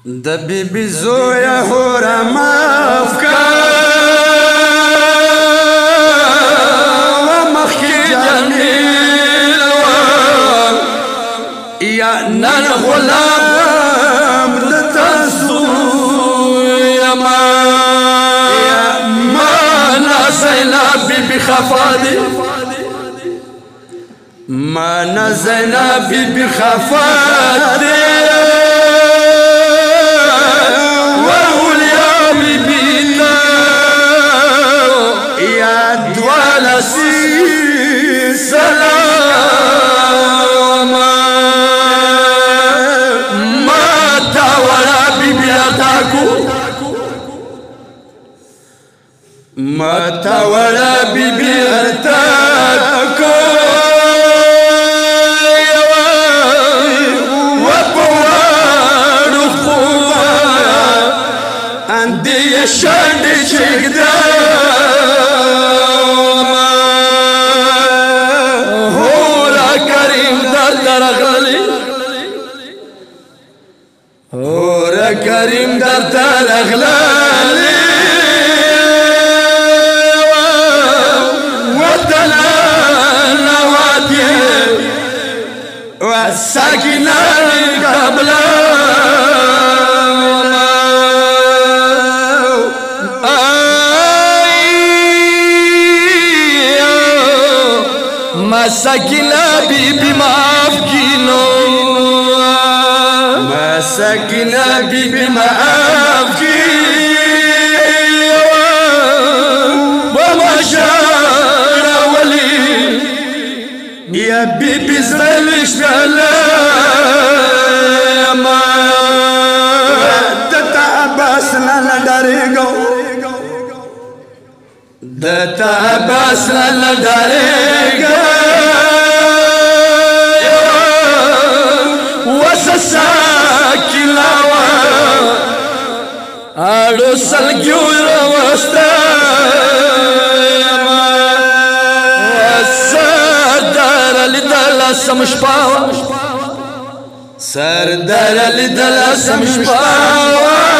د بیبي زویا هورا معاف کا ومخی جمیل یا نن غلام د تاسو یما ما نسینا بیبي خفا دی ما نسینا بیبي خفا دی سلام ماتا ولا بیبی اتاکو ماتا ولا بیبی اتاکو وپوارو خوبا اندی شند چگدا کریم در ترغلالی وطنا نوادی و ساکنانی قبلا ما ساکنا بیبی معاف کینو سکینہ بیبی معاف کی ومشار ولی یا بیبی زرلش دلاما دتا عباس لنداری گو دتا عباس لنداری گو آڑو سلگیو روستا سردار علی دلا سمشپاوا سردار علی دلا سمشپاوا